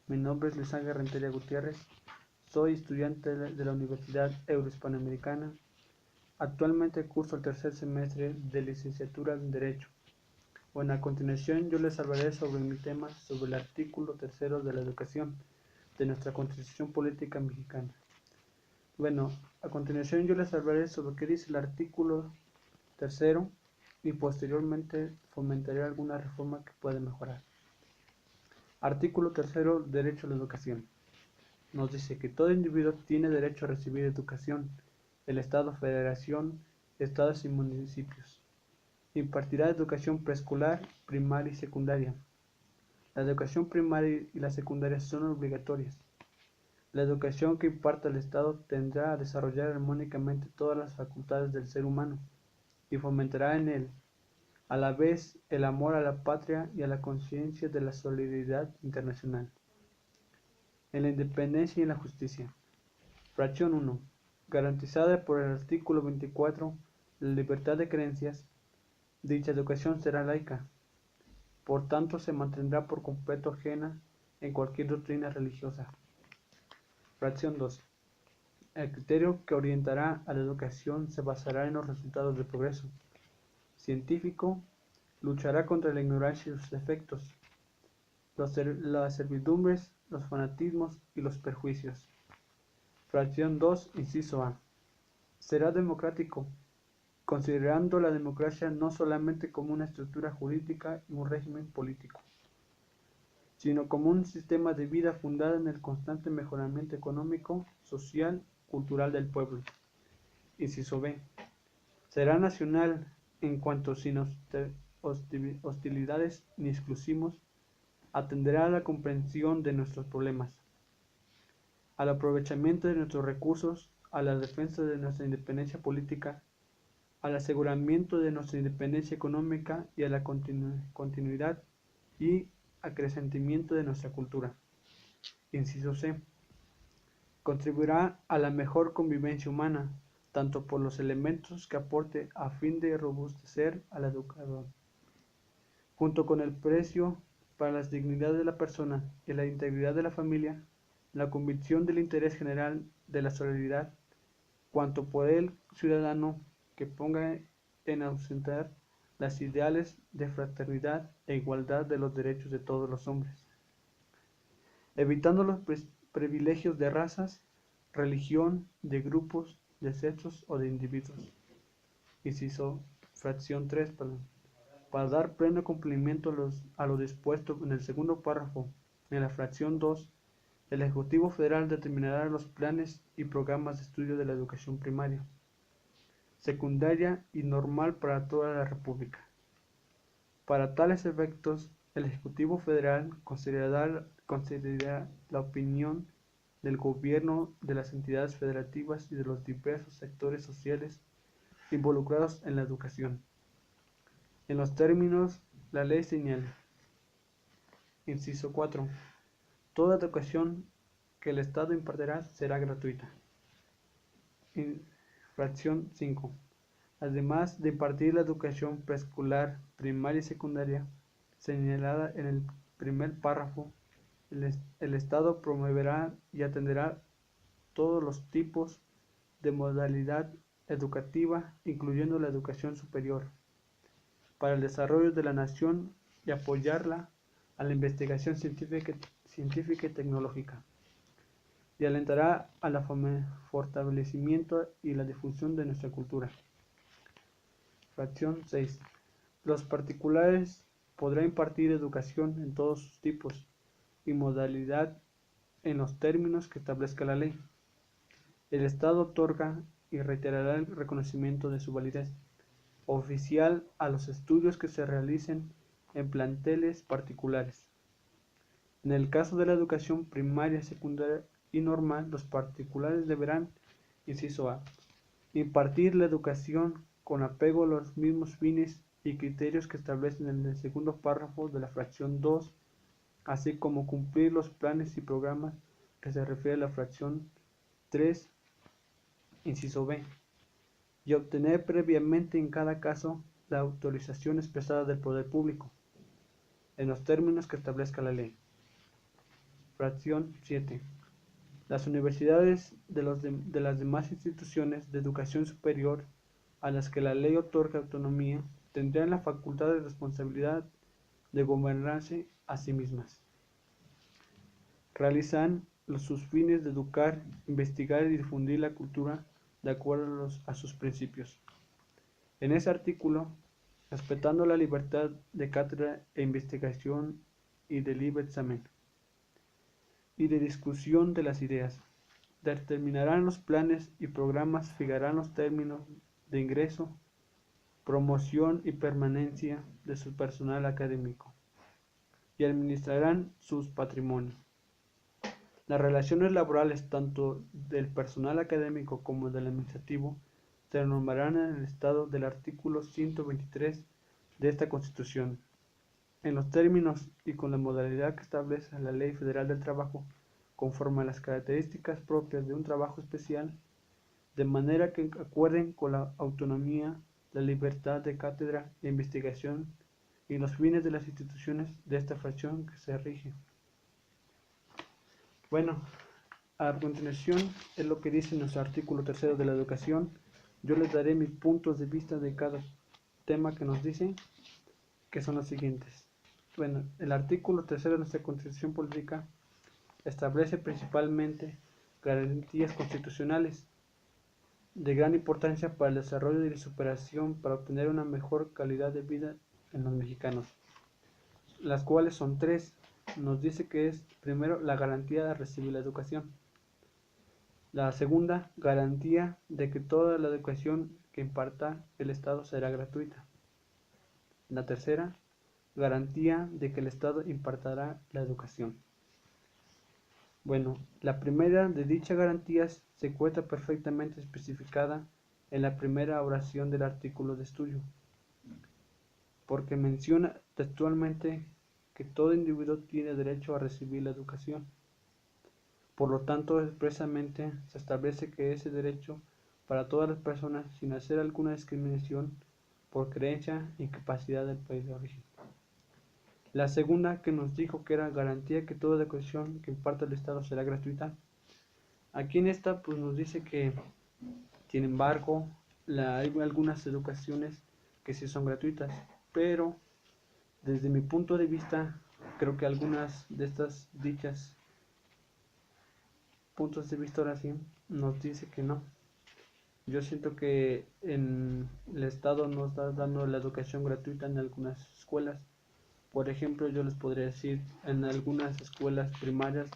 Mi nombre es Luis Ángel Rentería Gutiérrez. Soy estudiante de la Universidad Eurohispanoamericana. Actualmente curso el tercer semestre de licenciatura en Derecho. Bueno, a continuación yo les hablaré sobre mi tema sobre el artículo tercero de la educación de nuestra Constitución Política Mexicana. Bueno, a continuación yo les hablaré sobre qué dice el artículo tercero y posteriormente fomentaré alguna reforma que pueda mejorar. Artículo tercero, derecho a la educación. Nos dice que todo individuo tiene derecho a recibir educación. El Estado, Federación, Estados y municipios impartirá educación preescolar, primaria y secundaria. La educación primaria y la secundaria son obligatorias. La educación que imparta el Estado tendrá a desarrollar armónicamente todas las facultades del ser humano y fomentará en él, a la vez, el amor a la patria y a la conciencia de la solidaridad internacional. En la independencia y en la justicia. Fracción 1. Garantizada por el artículo 24, la libertad de creencias, dicha educación será laica. Por tanto, se mantendrá por completo ajena en cualquier doctrina religiosa. Fracción 2. El criterio que orientará a la educación se basará en los resultados del progreso científico, luchará contra la ignorancia y sus efectos, las servidumbres, los fanatismos y los perjuicios. Fracción 2, inciso A. Será democrático, considerando la democracia no solamente como una estructura jurídica y un régimen político, sino como un sistema de vida fundado en el constante mejoramiento económico, social, cultural del pueblo. Inciso B. Será nacional en cuanto sin hostilidades ni exclusivos atenderá a la comprensión de nuestros problemas, al aprovechamiento de nuestros recursos, a la defensa de nuestra independencia política, al aseguramiento de nuestra independencia económica y a la continuidad y acrecentamiento de nuestra cultura. Inciso C. Contribuirá a la mejor convivencia humana, tanto por los elementos que aporte a fin de robustecer al educador, junto con el precio para la dignidad de la persona y la integridad de la familia, la convicción del interés general de la solidaridad, cuanto por el ciudadano que ponga en ausentar las ideales de fraternidad e igualdad de los derechos de todos los hombres, evitando los privilegios de razas, religión, de grupos, de sexos o de individuos. Inciso fracción 3, para dar pleno cumplimiento a lo dispuesto en el segundo párrafo de la fracción 2, el Ejecutivo Federal determinará los planes y programas de estudio de la educación primaria, secundaria y normal para toda la República. Para tales efectos, el Ejecutivo Federal considerará la opinión del Gobierno, de las entidades federativas y de los diversos sectores sociales involucrados en la educación. En los términos, la ley señala. Inciso 4. Toda educación que el Estado impartirá será gratuita. Fracción 5. Además de impartir la educación preescolar, primaria y secundaria, señalada en el primer párrafo, el Estado promoverá y atenderá todos los tipos de modalidad educativa, incluyendo la educación superior, para el desarrollo de la nación y apoyarla a la investigación científica y tecnológica, y alentará al fortalecimiento y la difusión de nuestra cultura. Fracción 6. Los particulares podrán impartir educación en todos sus tipos y modalidad en los términos que establezca la ley. El Estado otorga y reiterará el reconocimiento de su validez oficial a los estudios que se realicen en planteles particulares. En el caso de la educación primaria, secundaria y normal, los particulares deberán, inciso A, impartir la educación con apego a los mismos fines y criterios que establecen en el segundo párrafo de la fracción 2, así como cumplir los planes y programas que se refiere a la fracción 3, inciso B, y obtener previamente en cada caso la autorización expresada del poder público, en los términos que establezca la ley. Fracción 7. Las universidades de las demás instituciones de educación superior a las que la ley otorga autonomía tendrían la facultad de responsabilidad de gobernarse a sí mismas. Realizan sus fines de educar, investigar y difundir la cultura de acuerdo a sus principios. En ese artículo, respetando la libertad de cátedra e investigación y de libre examen y de discusión de las ideas, determinarán los planes y programas, fijarán los términos de ingreso, promoción y permanencia de su personal académico y administrarán sus patrimonios. Las relaciones laborales tanto del personal académico como del administrativo se normarán en el estado del artículo 123 de esta Constitución, en los términos y con la modalidad que establece la Ley Federal del Trabajo, conforme a las características propias de un trabajo especial, de manera que acuerden con la autonomía, la libertad de cátedra e investigación y los fines de las instituciones de esta fracción que se rige. Bueno, a continuación es lo que dice nuestro artículo 3 de la educación. Yo les daré mis puntos de vista de cada tema que nos dice, que son los siguientes. Bueno, el artículo 3 de nuestra Constitución Política establece principalmente garantías constitucionales de gran importancia para el desarrollo y la superación para obtener una mejor calidad de vida en los mexicanos, las cuales son tres. Nos dice que es, primero, la garantía de recibir la educación. La segunda, garantía de que toda la educación que imparta el Estado será gratuita. La tercera, garantía de que el Estado impartirá la educación. Bueno, la primera de dichas garantías se encuentra perfectamente especificada en la primera oración del artículo de estudio, porque menciona textualmente que todo individuo tiene derecho a recibir la educación. Por lo tanto, expresamente se establece que ese derecho para todas las personas sin hacer alguna discriminación por creencia y capacidad del país de origen. La segunda, que nos dijo que era garantía que toda educación que imparta el Estado será gratuita. Aquí en esta pues nos dice que, sin embargo, hay algunas educaciones que sí son gratuitas, pero desde mi punto de vista creo que algunas de estas dichas puntos de vista ahora sí nos dice que no. Yo siento que en el Estado nos está dando la educación gratuita en algunas escuelas. Por ejemplo, yo les podría decir, en algunas escuelas primarias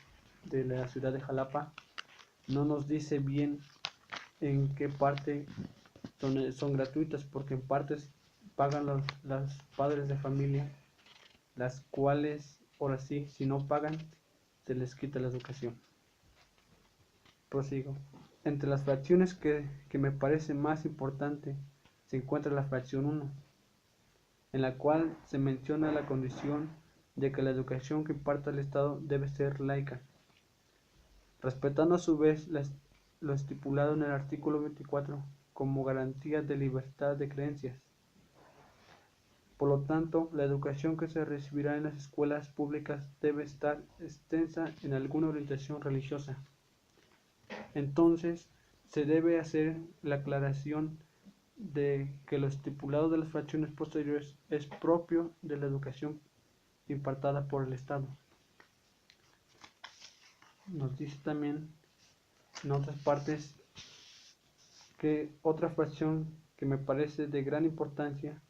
de la ciudad de Jalapa, no nos dice bien en qué parte son gratuitas, porque en partes pagan los padres de familia, las cuales, ahora sí, si no pagan, se les quita la educación. Prosigo. Entre las fracciones que me parece más importante se encuentra la fracción 1, en la cual se menciona la condición de que la educación que imparta el Estado debe ser laica, respetando a su vez lo estipulado en el artículo 24 como garantía de libertad de creencias. Por lo tanto, la educación que se recibirá en las escuelas públicas debe estar extensa en alguna orientación religiosa. Entonces, se debe hacer la aclaración de que lo estipulado de las fracciones posteriores es propio de la educación impartida por el Estado. Nos dice también en otras partes que otra fracción que me parece de gran importancia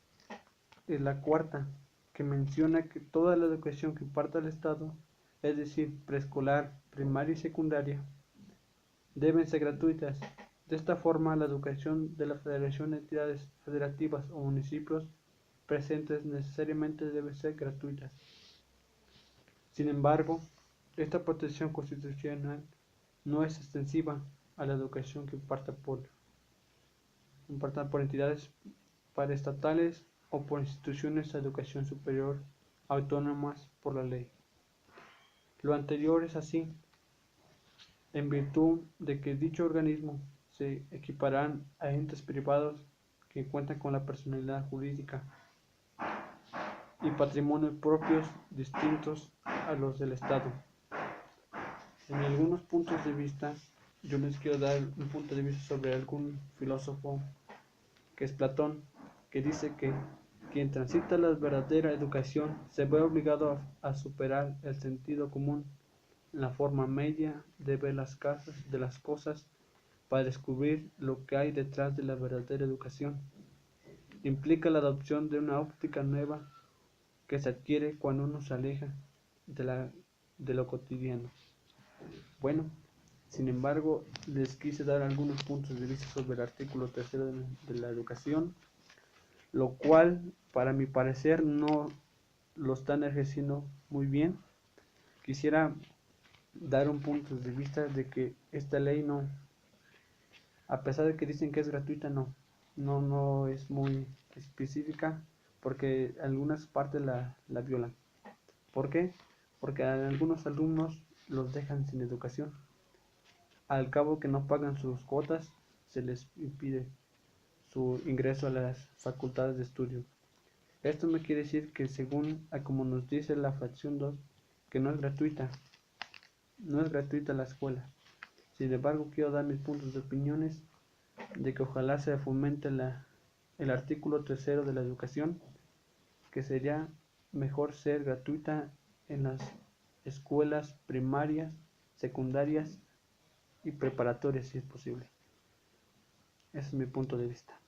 es la cuarta, que menciona que toda la educación que imparta el Estado, es decir, preescolar, primaria y secundaria, deben ser gratuitas. De esta forma, la educación de la Federación de Entidades Federativas o municipios presentes necesariamente debe ser gratuitas. Sin embargo, esta protección constitucional no es extensiva a la educación que imparta por entidades paraestatales o por instituciones de educación superior autónomas por la ley. Lo anterior es así, en virtud de que dicho organismo se equiparán a entes privados que cuentan con la personalidad jurídica y patrimonios propios distintos a los del Estado. En algunos puntos de vista, yo les quiero dar un punto de vista sobre algún filósofo que es Platón, que dice que quien transita la verdadera educación se ve obligado a superar el sentido común en la forma media de ver de las cosas para descubrir lo que hay detrás de la verdadera educación. Implica la adopción de una óptica nueva que se adquiere cuando uno se aleja de, de lo cotidiano. Bueno, sin embargo, les quise dar algunos puntos de vista sobre el artículo tercero de la educación, lo cual, para mi parecer, no lo están ejerciendo muy bien. Quisiera dar un punto de vista de que esta ley no, a pesar de que dicen que es gratuita, no es muy específica porque algunas partes la violan. ¿Por qué? Porque a algunos alumnos los dejan sin educación. Al cabo que no pagan sus cuotas, se les impide su ingreso a las facultades de estudio. Esto no quiere decir que, según a como nos dice la fracción 2, que no es gratuita la escuela. Sin embargo, quiero dar mis puntos de opiniones de que ojalá se fomente el artículo tercero de la educación, que sería mejor ser gratuita en las escuelas primarias, secundarias y preparatorias si es posible. Ese es mi punto de vista.